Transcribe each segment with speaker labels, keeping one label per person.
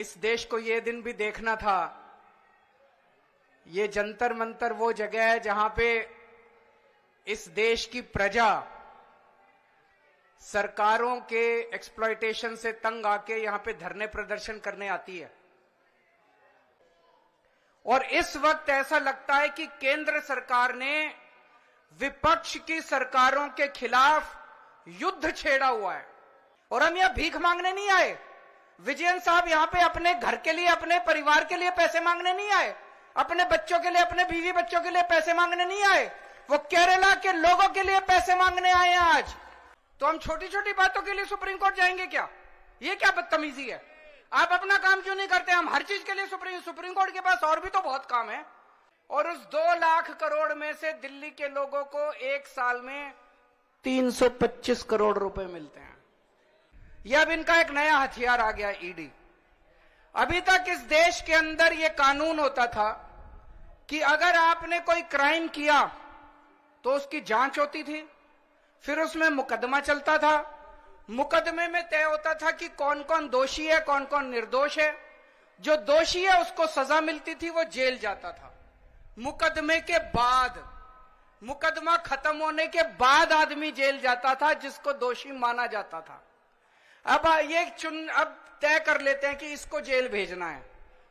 Speaker 1: इस देश को ये दिन भी देखना था। ये जंतर मंतर वो जगह है जहां पे इस देश की प्रजा सरकारों के एक्सप्लॉयटेशन से तंग आके यहां पे धरने प्रदर्शन करने आती है। और इस वक्त ऐसा लगता है कि केंद्र सरकार ने विपक्ष की सरकारों के खिलाफ युद्ध छेड़ा हुआ है। और हम यहां भीख मांगने नहीं आए। विजयन साहब यहां पे अपने घर के लिए, अपने परिवार के लिए पैसे मांगने नहीं आए, अपने बच्चों के लिए, अपने बीवी बच्चों के लिए पैसे मांगने नहीं आए। वो केरला के लोगों के लिए पैसे मांगने आए हैं आज। तो हम छोटी छोटी बातों के लिए सुप्रीम कोर्ट जाएंगे क्या? ये क्या बदतमीजी है? आप अपना काम क्यों नहीं करते? हम हर चीज के लिए सुप्रीम कोर्ट के पास और भी तो बहुत काम है। और उस 2 लाख करोड़ में से दिल्ली के लोगों को एक साल में 325 करोड़ रुपए मिलते हैं। यह अब इनका एक नया हथियार आ गया, ईडी। अभी तक इस देश के अंदर यह कानून होता था कि अगर आपने कोई क्राइम किया तो उसकी जांच होती थी, फिर उसमें मुकदमा चलता था। मुकदमे में तय होता था कि कौन कौन दोषी है, कौन कौन निर्दोष है। जो दोषी है उसको सजा मिलती थी, वो जेल जाता था। मुकदमे के बाद, मुकदमा खत्म होने के बाद आदमी जेल जाता था जिसको दोषी माना जाता था। अब अब तय कर लेते हैं कि इसको जेल भेजना है,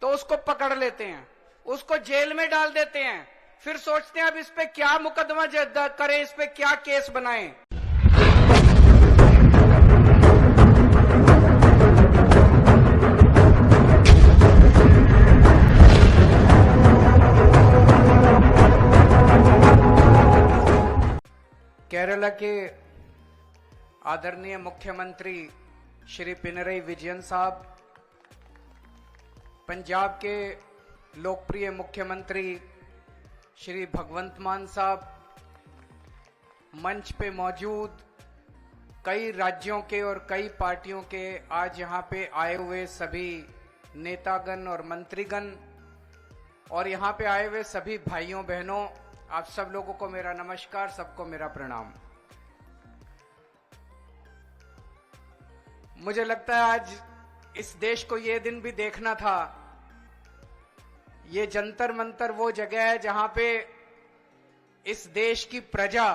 Speaker 1: तो उसको पकड़ लेते हैं, उसको जेल में डाल देते हैं। फिर सोचते हैं अब इस पे क्या मुकदमा करें, इस पे क्या केस बनाएं। केरला के आदरणीय मुख्यमंत्री श्री पिनरई विजयन साहब, पंजाब के लोकप्रिय मुख्यमंत्री श्री भगवंत मान साहब, मंच पे मौजूद कई राज्यों के और कई पार्टियों के आज यहां पे आए हुए सभी नेतागण और मंत्रीगण, और यहां पे आए हुए सभी भाइयों बहनों, आप सब लोगों को मेरा नमस्कार, सबको मेरा प्रणाम। मुझे लगता है आज इस देश को ये दिन भी देखना था। ये जंतर मंतर वो जगह है जहां पे इस देश की प्रजा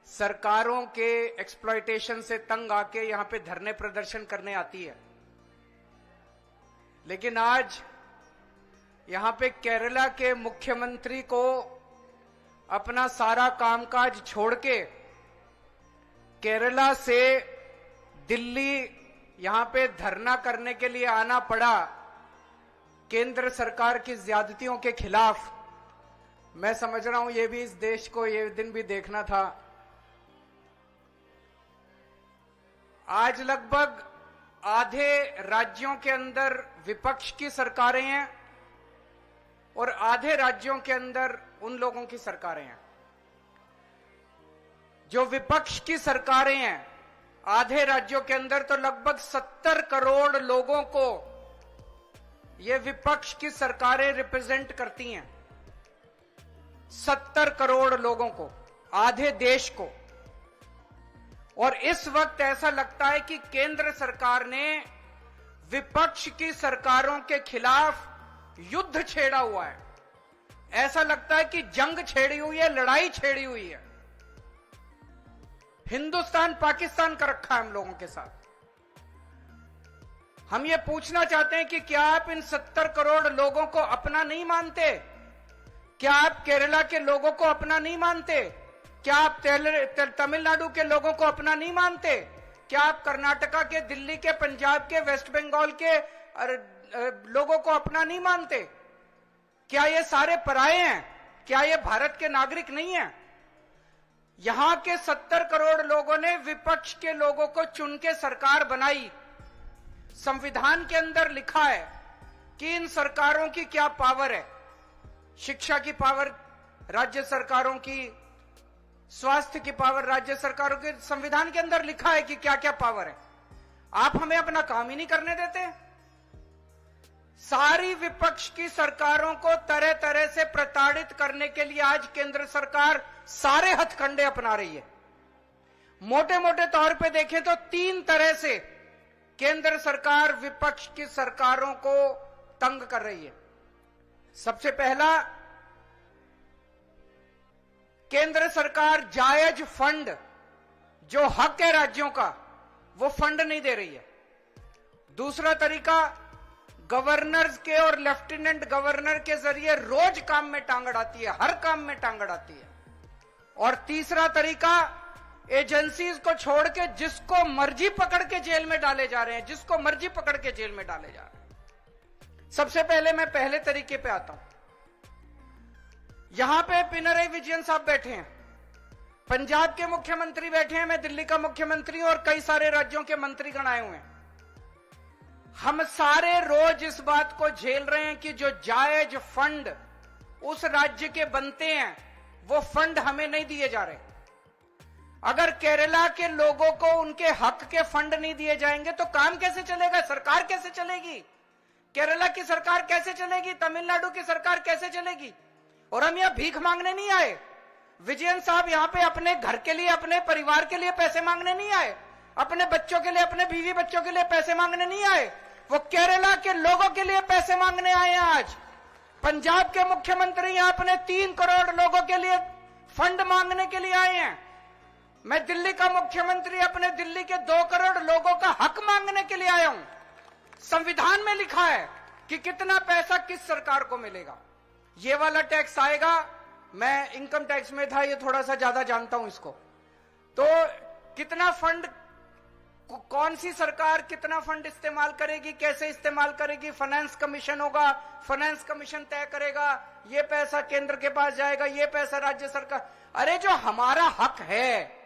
Speaker 1: सरकारों के एक्सप्लॉयटेशन से तंग आके यहां पे धरने प्रदर्शन करने आती है। लेकिन आज यहां पे केरला के मुख्यमंत्री को अपना सारा कामकाज छोड़ के केरला से दिल्ली यहां पे धरना करने के लिए आना पड़ा केंद्र सरकार की ज्यादतियों के खिलाफ। मैं समझ रहा हूं ये भी इस देश को ये दिन भी देखना था। आज लगभग आधे राज्यों के अंदर विपक्ष की सरकारें हैं और आधे राज्यों के अंदर उन लोगों की सरकारें हैं। जो विपक्ष की सरकारें हैं आधे राज्यों के अंदर, तो लगभग 70 करोड़ लोगों को ये विपक्ष की सरकारें रिप्रेजेंट करती हैं। 70 करोड़ लोगों को, आधे देश को। और इस वक्त ऐसा लगता है कि केंद्र सरकार ने विपक्ष की सरकारों के खिलाफ युद्ध छेड़ा हुआ है। ऐसा लगता है कि जंग छेड़ी हुई है, लड़ाई छेड़ी हुई है। हिंदुस्तान पाकिस्तान का रखा है हम लोगों के साथ। हम ये पूछना चाहते हैं कि क्या आप इन 70 करोड़ लोगों को अपना नहीं मानते? क्या आप केरला के लोगों को अपना नहीं मानते? क्या आप तमिलनाडु के लोगों को अपना नहीं मानते? क्या आप कर्नाटका के, दिल्ली के, पंजाब के, वेस्ट बंगाल के लोगों को अपना नहीं मानते? क्या ये सारे पराये हैं? क्या ये भारत के नागरिक नहीं हैं? यहां के 70 करोड़ लोगों ने विपक्ष के लोगों को चुन के सरकार बनाई। संविधान के अंदर लिखा है कि इन सरकारों की क्या पावर है। शिक्षा की पावर राज्य सरकारों की, स्वास्थ्य की पावर राज्य सरकारों की, संविधान के अंदर लिखा है कि क्या क्या पावर है। आप हमें अपना काम ही नहीं करने देते। सारी विपक्ष की सरकारों को तरह तरह से प्रताड़ित करने के लिए आज केंद्र सरकार सारे हथकंडे अपना रही है। मोटे मोटे तौर पे देखें तो 3 तरह से केंद्र सरकार विपक्ष की सरकारों को तंग कर रही है। सबसे पहला, केंद्र सरकार जायज फंड जो हक है राज्यों का वो फंड नहीं दे रही है। दूसरा तरीका, गवर्नर्स के और लेफ्टिनेंट गवर्नर के जरिए रोज काम में टांग अड़ाती है, हर काम में टांग अड़ाती है। और तीसरा तरीका, एजेंसीज को छोड़ के जिसको मर्जी पकड़ के जेल में डाले जा रहे हैं, जिसको मर्जी पकड़ के जेल में डाले जा रहे हैं। सबसे पहले मैं पहले तरीके पे आता हूं। यहां पे पिनरई विजयन साहब बैठे हैं, पंजाब के मुख्यमंत्री बैठे हैं, मैं दिल्ली का मुख्यमंत्री और कई सारे राज्यों के मंत्रीगण आए हुए हैं। हम सारे रोज इस बात को झेल रहे हैं कि जो जायज फंड उस राज्य के बनते हैं वो फंड हमें नहीं दिए जा रहे। अगर केरला के लोगों को उनके हक के फंड नहीं दिए जाएंगे तो काम कैसे चलेगा, सरकार कैसे चलेगी, केरला की सरकार कैसे चलेगी, तमिलनाडु की सरकार कैसे चलेगी। और हम यहां भीख मांगने नहीं आए। विजयन साहब यहां पे अपने घर के लिए, अपने परिवार के लिए पैसे मांगने नहीं आए, अपने बच्चों के लिए, अपने बीवी बच्चों के लिए पैसे मांगने नहीं आए, वो केरला के लोगों के लिए पैसे मांगने आए हैं। आज पंजाब के मुख्यमंत्री यहां अपने 3 करोड़ लोगों के लिए फंड मांगने के लिए आए हैं। मैं दिल्ली का मुख्यमंत्री अपने दिल्ली के 2 करोड़ लोगों का हक मांगने के लिए आया हूं। संविधान में लिखा है कि कितना पैसा किस सरकार को मिलेगा। ये वाला टैक्स आएगा, मैं इनकम टैक्स में था, ये थोड़ा सा ज्यादा जानता हूं इसको। तो कितना फंड, कौन सी सरकार कितना फंड इस्तेमाल करेगी, कैसे इस्तेमाल करेगी, फाइनेंस कमीशन होगा, फाइनेंस कमीशन तय करेगा, ये पैसा केंद्र के पास जाएगा, ये पैसा राज्य सरकार। अरे जो हमारा हक है,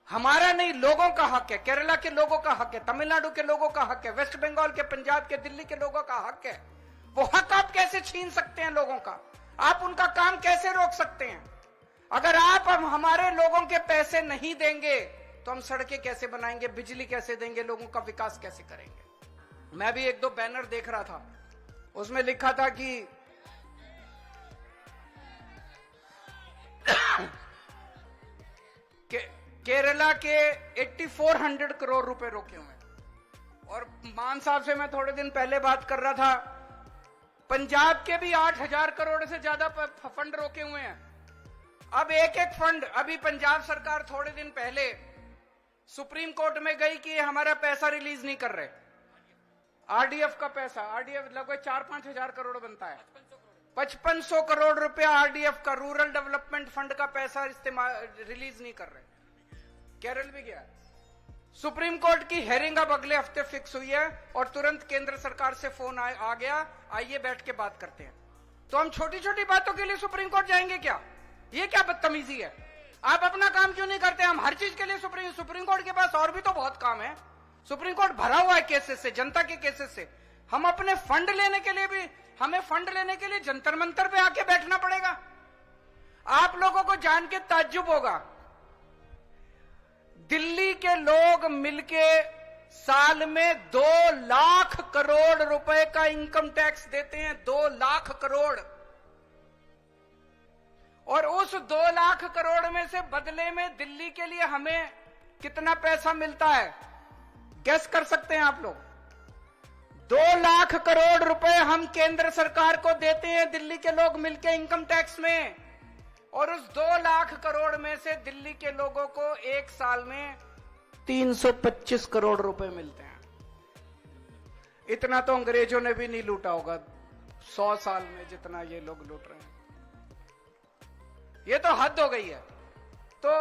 Speaker 1: हमारा नहीं, लोगों का हक है, केरला के लोगों का हक है, तमिलनाडु के लोगों का हक है, वेस्ट बंगाल के, पंजाब के, दिल्ली के लोगों का हक है, वो हक आप कैसे छीन सकते हैं लोगों का? आप उनका काम कैसे रोक सकते हैं? अगर आप हमारे लोगों के पैसे नहीं देंगे तो हम सड़कें कैसे बनाएंगे, बिजली कैसे देंगे, लोगों का विकास कैसे करेंगे? मैं भी 1-2 बैनर देख रहा था, उसमें लिखा था कि केरला के 8400 करोड़ रुपए रोके हुए। और मान साहब से मैं थोड़े दिन पहले बात कर रहा था, पंजाब के भी 8000 करोड़ से ज्यादा फंड रोके हुए हैं। अब एक एक फंड, अभी पंजाब सरकार थोड़े दिन पहले सुप्रीम कोर्ट में गई कि हमारा पैसा रिलीज नहीं कर रहे, आरडीएफ का पैसा, आरडीएफ लगभग 4-5 हजार करोड़ बनता है, 5500 करोड़ रुपया आरडीएफ का, रूरल डेवलपमेंट फंड का पैसा इस्तेमाल रिलीज नहीं कर रहे। केरल भी गया, सुप्रीम कोर्ट की हेयरिंग अब अगले हफ्ते फिक्स हुई है और तुरंत केंद्र सरकार से फोन आ गया, आइए बैठ के बात करते हैं। तो हम छोटी छोटी बातों के लिए सुप्रीम कोर्ट जाएंगे क्या? ये क्या बदतमीजी है? आप अपना काम क्यों नहीं करते? हम हर चीज के लिए सुप्रीम कोर्ट के पास और भी तो बहुत काम है। सुप्रीम कोर्ट भरा हुआ है केसेस से, जनता के केसेस से। हम अपने फंड लेने के लिए भी, हमें फंड लेने के लिए जंतर मंतर पे आके बैठना पड़ेगा। आप लोगों को जान के ताज्जुब होगा, दिल्ली के लोग मिलके साल में 2 लाख करोड़ रुपए का इनकम टैक्स देते हैं, 2 लाख करोड़। और उस 2 लाख करोड़ में से बदले में दिल्ली के लिए हमें कितना पैसा मिलता है, गैस कर सकते हैं आप लोग? 2 लाख करोड़ रुपए हम केंद्र सरकार को देते हैं दिल्ली के लोग मिलके इनकम टैक्स में, और उस 2 लाख करोड़ में से दिल्ली के लोगों को एक साल में 325 करोड़ रुपए मिलते हैं। इतना तो अंग्रेजों ने भी नहीं लूटा होगा 100 साल में जितना ये लोग लूट रहे हैं। ये तो हद हो गई है। तो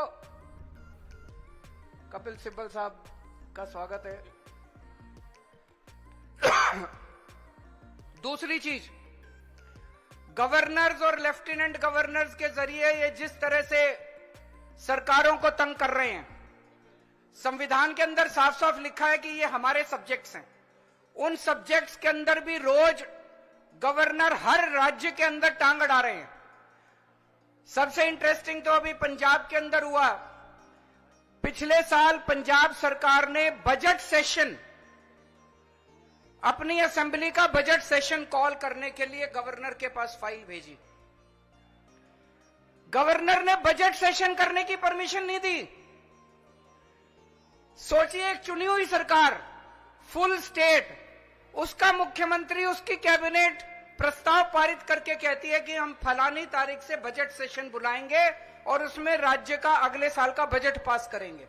Speaker 1: कपिल सिब्बल साहब का स्वागत है। दूसरी चीज, गवर्नर्स और लेफ्टिनेंट गवर्नर्स के जरिए ये जिस तरह से सरकारों को तंग कर रहे हैं, संविधान के अंदर साफ साफ लिखा है कि ये हमारे सब्जेक्ट्स हैं। उन सब्जेक्ट्स के अंदर भी रोज गवर्नर हर राज्य के अंदर टांग अड़ा रहे हैं। सबसे इंटरेस्टिंग तो अभी पंजाब के अंदर हुआ। पिछले साल पंजाब सरकार ने बजट सेशन, अपनी असेंबली का बजट सेशन कॉल करने के लिए गवर्नर के पास फाइल भेजी। गवर्नर ने बजट सेशन करने की परमिशन नहीं दी। सोचिए, एक चुनी हुई सरकार फुल स्टेट, उसका मुख्यमंत्री, उसकी कैबिनेट प्रस्ताव पारित करके कहती है कि हम फलानी तारीख से बजट सेशन बुलाएंगे और उसमें राज्य का अगले साल का बजट पास करेंगे।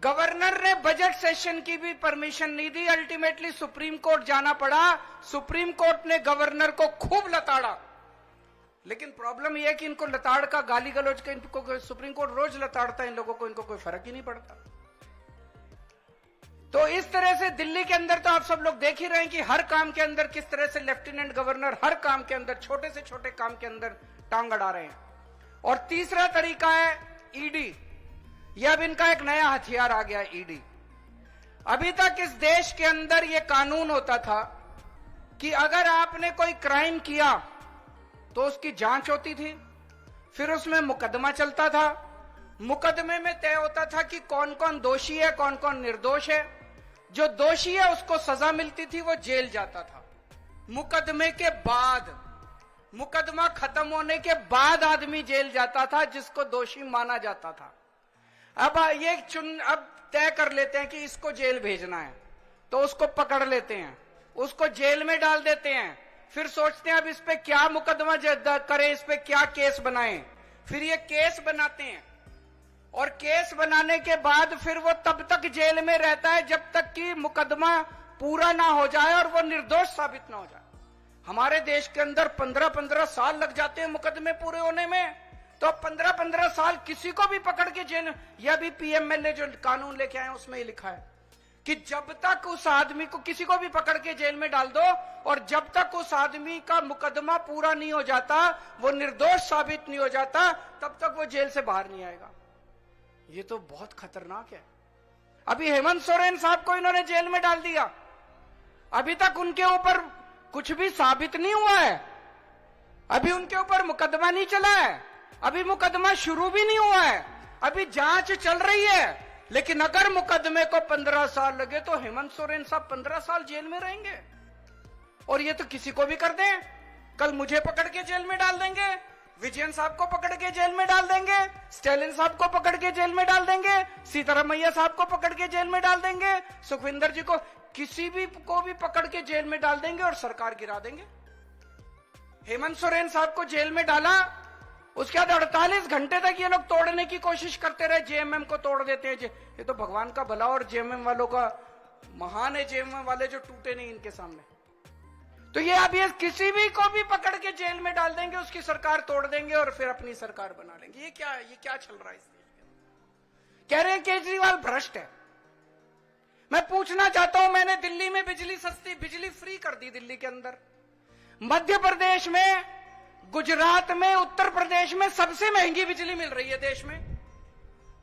Speaker 1: गवर्नर ने बजट सेशन की भी परमिशन नहीं दी। अल्टीमेटली सुप्रीम कोर्ट जाना पड़ा। सुप्रीम कोर्ट ने गवर्नर को खूब लताड़ा। लेकिन प्रॉब्लम यह है कि इनको लताड़ का, गाली गलौज का, इनको सुप्रीम कोर्ट रोज लताड़ता है इन लोगों को, इनको कोई फर्क ही नहीं पड़ता। तो इस तरह से दिल्ली के अंदर तो आप सब लोग देख ही रहे हैं कि हर काम के अंदर किस तरह से लेफ्टिनेंट गवर्नर हर काम के अंदर, छोटे से छोटे काम के अंदर टांग अड़ा रहे हैं। और तीसरा तरीका है ईडी। यह अब इनका एक नया हथियार आ गया, ईडी। अभी तक इस देश के अंदर यह कानून होता था कि अगर आपने कोई क्राइम किया तो उसकी जांच होती थी, फिर उसमें मुकदमा चलता था। मुकदमे में तय होता था कि कौन कौन दोषी है, कौन कौन निर्दोष है। जो दोषी है उसको सजा मिलती थी, वो जेल जाता था। मुकदमे के बाद, मुकदमा खत्म होने के बाद आदमी जेल जाता था जिसको दोषी माना जाता था। अब अब तय कर लेते हैं कि इसको जेल भेजना है, तो उसको पकड़ लेते हैं, उसको जेल में डाल देते हैं। फिर सोचते हैं अब इस पे क्या मुकदमा करें, इस पे क्या केस बनाएं। फिर ये केस बनाते हैं और केस बनाने के बाद फिर वो तब तक जेल में रहता है जब तक कि मुकदमा पूरा ना हो जाए और वो निर्दोष साबित ना हो जाए। हमारे देश के अंदर 15-15 साल लग जाते हैं मुकदमे पूरे होने में। तो 15-15 साल किसी को भी पकड़ के जेल, यह भी पीएमएलए जो कानून लेके आए उसमें ही लिखा है कि जब तक उस आदमी को, किसी को भी पकड़ के जेल में डाल दो और जब तक उस आदमी का मुकदमा पूरा नहीं हो जाता, वो निर्दोष साबित नहीं हो जाता, तब तक वो जेल से बाहर नहीं आएगा। ये तो बहुत खतरनाक है। अभी हेमंत सोरेन साहब को इन्होंने जेल में डाल दिया, अभी तक उनके ऊपर कुछ भी साबित नहीं हुआ है, अभी उनके ऊपर मुकदमा नहीं चला है, अभी मुकदमा शुरू भी नहीं हुआ है, अभी जांच चल रही है। लेकिन अगर मुकदमे को 15 साल लगे तो हेमंत सोरेन साहब 15 साल जेल में रहेंगे। और ये तो किसी को भी कर दें, कल मुझे पकड़ के जेल में डाल देंगे, विजयन साहब को पकड़ के जेल में डाल देंगे, स्टालिन साहब को पकड़ के जेल में डाल देंगे, सीतारामैया साहब को पकड़ के जेल में डाल देंगे, सुखविंदर जी को, किसी भी को भी पकड़ के जेल में डाल देंगे और सरकार गिरा देंगे। हेमंत सोरेन साहब को जेल में डाला, उसके बाद 48 घंटे तक ये लोग तोड़ने की कोशिश करते रहे, जेएमएम को तोड़ देते हैं। ये तो भगवान का भला और जेएमएम वालों का महान है, जेएमएम वाले जो टूटे नहीं इनके सामने। तो ये अब ये किसी भी को भी पकड़ के जेल में डाल देंगे, उसकी सरकार तोड़ देंगे और फिर अपनी सरकार बना लेंगे। ये क्या चल रहा है इस देश में? कह रहे हैं केजरीवाल भ्रष्ट है। मैं पूछना चाहता हूं, मैंने दिल्ली में बिजली सस्ती, बिजली फ्री कर दी दिल्ली के अंदर, मध्य प्रदेश में, गुजरात में, उत्तर प्रदेश में सबसे महंगी बिजली मिल रही है देश में।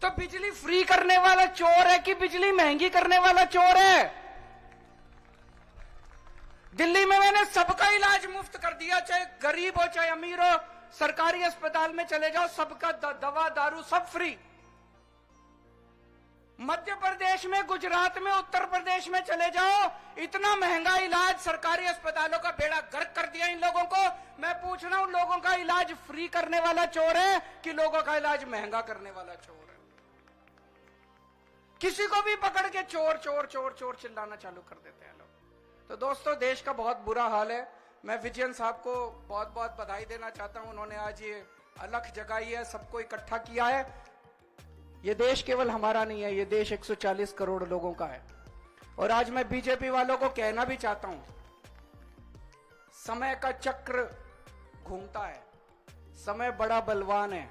Speaker 1: तो बिजली फ्री करने वाला चोर है कि बिजली महंगी करने वाला चोर है? दिल्ली में मैंने सबका इलाज मुफ्त कर दिया, चाहे गरीब हो चाहे अमीर हो, सरकारी अस्पताल में चले जाओ, सबका दवा दारू सब फ्री। मध्य प्रदेश में, गुजरात में, उत्तर प्रदेश में चले जाओ, इतना महंगा इलाज, सरकारी अस्पतालों का बेड़ा गर्क कर दिया इन लोगों को। मैं पूछ रहा हूं, लोगों का इलाज फ्री करने वाला चोर है कि लोगों का इलाज महंगा करने वाला चोर है? किसी को भी पकड़ के चोर चोर चोर चोर चिल्लाना चालू कर देते हैं लोग। तो दोस्तों, देश का बहुत बुरा हाल है। मैं विजयन साहब को बहुत बहुत बधाई देना चाहता हूं, उन्होंने आज ये अलख जगाई है, सबको इकट्ठा किया है। ये देश केवल हमारा नहीं है, ये देश 140 करोड़ लोगों का है। और आज मैं बीजेपी वालों को कहना भी चाहता हूं, समय का चक्र घूमता है, समय बड़ा बलवान है,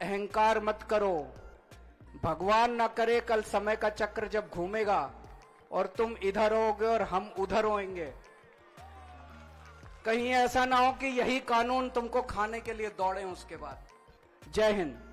Speaker 1: अहंकार मत करो। भगवान ना करे कल समय का चक्र जब घूमेगा और तुम इधर होगे और हम उधर होंगे, कहीं ऐसा ना हो कि यही कानून तुमको खाने के लिए दौड़े उसके बाद। जय हिंद।